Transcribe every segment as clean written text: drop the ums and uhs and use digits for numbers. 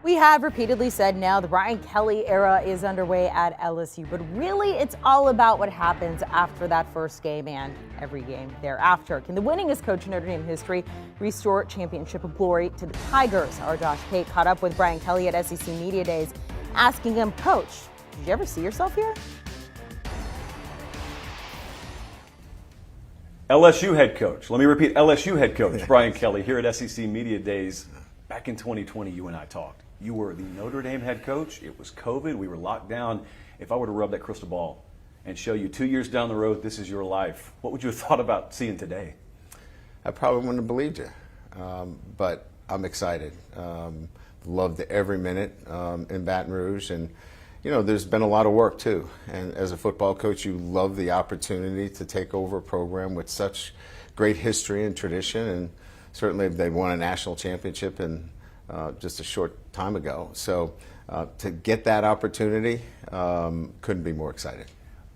We have repeatedly said now the Brian Kelly era is underway at LSU, but really it's all about what happens after that first game and every game thereafter. Can the winningest coach in Notre Dame history restore championship of glory to the Tigers? Our Josh Pate caught up with Brian Kelly at SEC Media Days, asking him, Coach, did you ever see yourself here? LSU head coach. Let me repeat, LSU head coach Brian Kelly here at SEC Media Days. Back in 2020, you and I talked. You were the Notre Dame head coach. It was COVID. We were locked down. If I were to rub that crystal ball and show you 2 years down the road, this is your life, what would you have thought about seeing today? I probably wouldn't have believed you, but I'm excited. Loved every minute in Baton Rouge, and you know, there's been a lot of work too. And as a football coach, you love the opportunity to take over a program with such great history and tradition, and certainly they won a national championship in just a short time ago. So to get that opportunity, couldn't be more excited.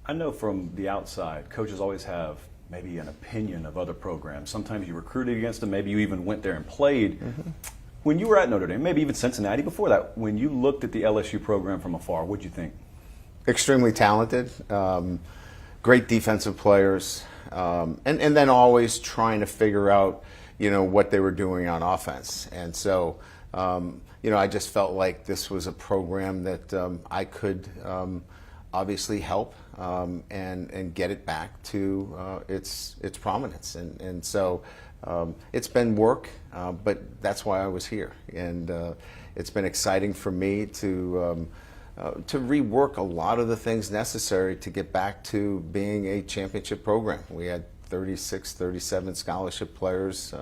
I know from the outside, coaches always have maybe an opinion of other programs. Sometimes you recruited against them, maybe you even went there and played. Mm-hmm. When you were at Notre Dame, maybe even Cincinnati before that, when you looked at the LSU program from afar, what did you think? Extremely talented, great defensive players, and then always trying to figure out, you know, what they were doing on offense. And so, you know, I just felt like this was a program that I could obviously help and get it back to its prominence. And so it's been work, but that's why I was here. And it's been exciting for me to rework a lot of the things necessary to get back to being a championship program. We had 36, 37 scholarship players.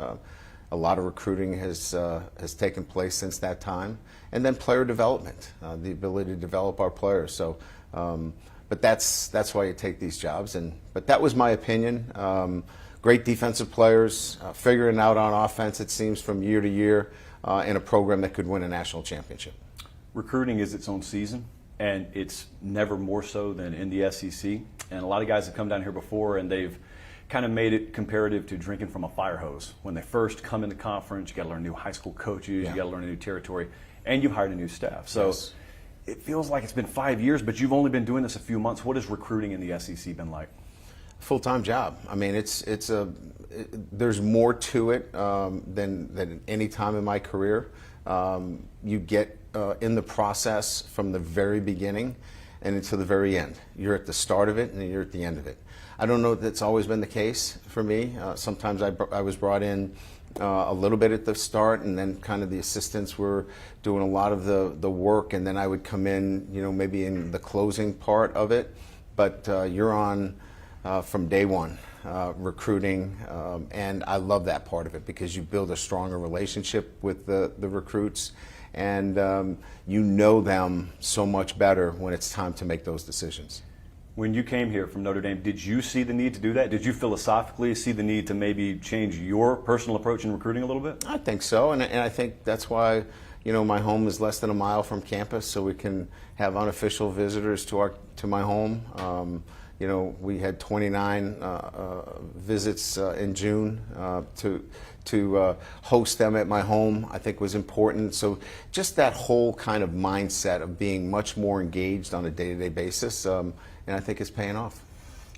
A lot of recruiting has taken place since that time, and then player development, the ability to develop our players. So, but that's why you take these jobs. But that was my opinion. Great defensive players, figuring out on offense, it seems, from year to year, in a program that could win a national championship. Recruiting is its own season, and it's never more so than in the SEC. And a lot of guys have come down here before, and they've kind of made it comparative to drinking from a fire hose. When they first come in the conference, you got to learn new high school coaches, you got to learn a new territory, and you've hired a new staff. So yes, it feels like it's been 5 years, but you've only been doing this a few months. What has recruiting in the SEC been like? Full-time job. I mean, there's more to it than any time in my career. You get in the process from the very beginning and until the very end. You're at the start of it and you're at the end of it. I don't know if that's always been the case for me. Sometimes I was brought in a little bit at the start, and then kind of the assistants were doing a lot of the work, and then I would come in, you know, maybe in the closing part of it. But you're on from day one, recruiting, and I love that part of it because you build a stronger relationship with the recruits, and you know them so much better when it's time to make those decisions. When you came here from Notre Dame, did you see the need to do that? Did you philosophically see the need to maybe change your personal approach in recruiting a little bit? I think so, and I think that's why, you know, my home is less than a mile from campus, so we can have unofficial visitors to my home. You know, we had 29 visits in June to host them at my home, I think was important. So just that whole kind of mindset of being much more engaged on a day-to-day basis, and I think it's paying off.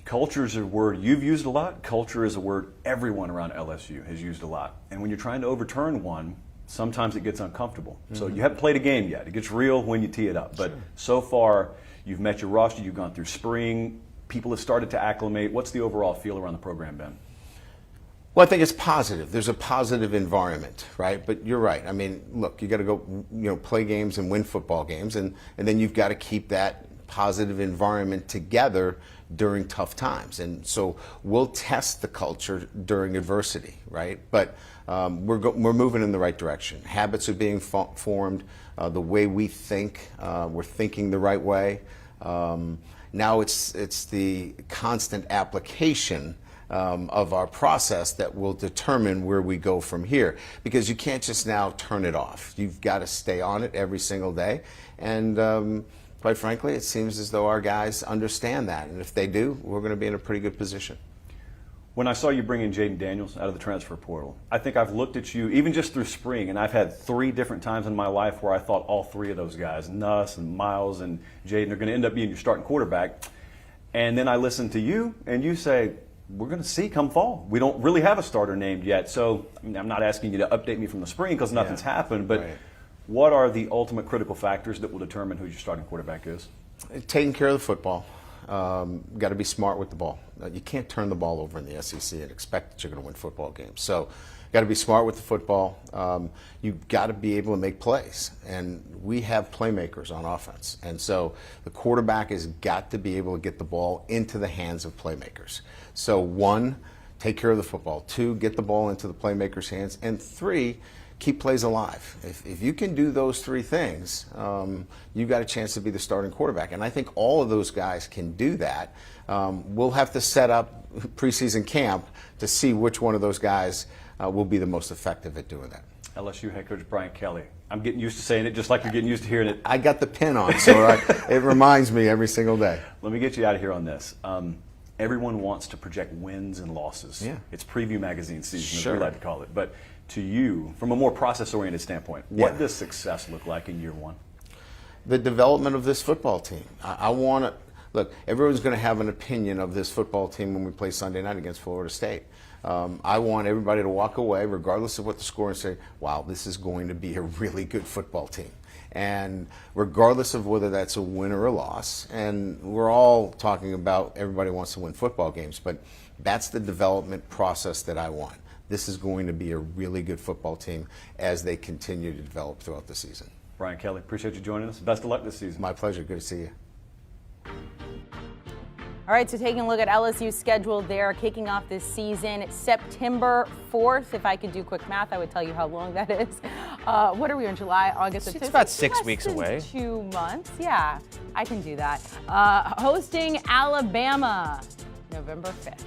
Culture is a word you've used a lot. Culture is a word everyone around LSU has used a lot. And when you're trying to overturn one, sometimes it gets uncomfortable. Mm-hmm. So you haven't played a game yet. It gets real when you tee it up. But so far, you've met your roster, you've gone through spring, people have started to acclimate. What's the overall feel around the program, Ben? Well, I think it's positive. There's a positive environment, right? But you're right. I mean, look, you got to go, you know, play games and win football games, and then you've got to keep that positive environment together during tough times. And so we'll test the culture during adversity, right? But we're moving in the right direction. Habits are being formed. The way we think, we're thinking the right way. Now it's the constant application of our process that will determine where we go from here. Because you can't just now turn it off. You've got to stay on it every single day. And quite frankly, it seems as though our guys understand that. And if they do, we're going to be in a pretty good position. When I saw you bring in Jaden Daniels out of the transfer portal, I think I've looked at you, even just through spring, and I've had 3 different times in my life where I thought all 3 of those guys, Nuss and Miles and Jaden, are going to end up being your starting quarterback. And then I listen to you, and you say, we're going to see come fall. We don't really have a starter named yet. So I'm not asking you to update me from the spring because nothing's happened, but what are the ultimate critical factors that will determine who your starting quarterback is? Taking care of the football. Got to be smart with the ball. You can't turn the ball over in the SEC and expect that you're going to win football games. So got to be smart with the football. You've got to be able to make plays. And we have playmakers on offense. And so the quarterback has got to be able to get the ball into the hands of playmakers. So 1, take care of the football. 2, get the ball into the playmakers' hands. And 3, keep plays alive. If you can do those 3 things, you've got a chance to be the starting quarterback. And I think all of those guys can do that. We'll have to set up preseason camp to see which one of those guys will be the most effective at doing that. LSU head coach Brian Kelly. I'm getting used to saying it just like you're getting used to hearing it. I got the pin on, so it reminds me every single day. Let me get you out of here on this. Everyone wants to project wins and losses. Yeah. It's preview magazine season, Sure. as we like to call it. But to you, from a more process-oriented standpoint, what does success look like in year 1? The development of this football team. I want to look. Everyone's going to have an opinion of this football team when we play Sunday night against Florida State. I want everybody to walk away, regardless of what the score, and say, "Wow, this is going to be a really good football team." And regardless of whether that's a win or a loss, and we're all talking about everybody wants to win football games, but that's the development process that I want. This is going to be a really good football team as they continue to develop throughout the season. Brian Kelly, appreciate you joining us. Best of luck this season. My pleasure. Good to see you. All right, so taking a look at LSU's schedule, they're kicking off this season September 4th. If I could do quick math, I would tell you how long that is. What are we in, July, August? It's about 6 weeks less than away. 2 months, yeah, I can do that. Hosting Alabama, November 5th.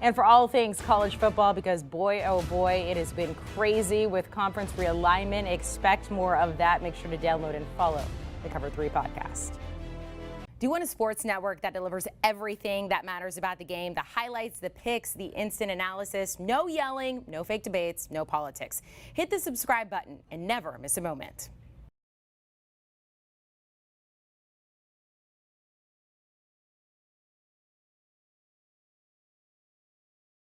And for all things college football, because boy, oh boy, it has been crazy with conference realignment. Expect more of that. Make sure to download and follow the Cover 3 podcast. Do you want a sports network that delivers everything that matters about the game? The highlights, the picks, the instant analysis, no yelling, no fake debates, no politics. Hit the subscribe button and never miss a moment.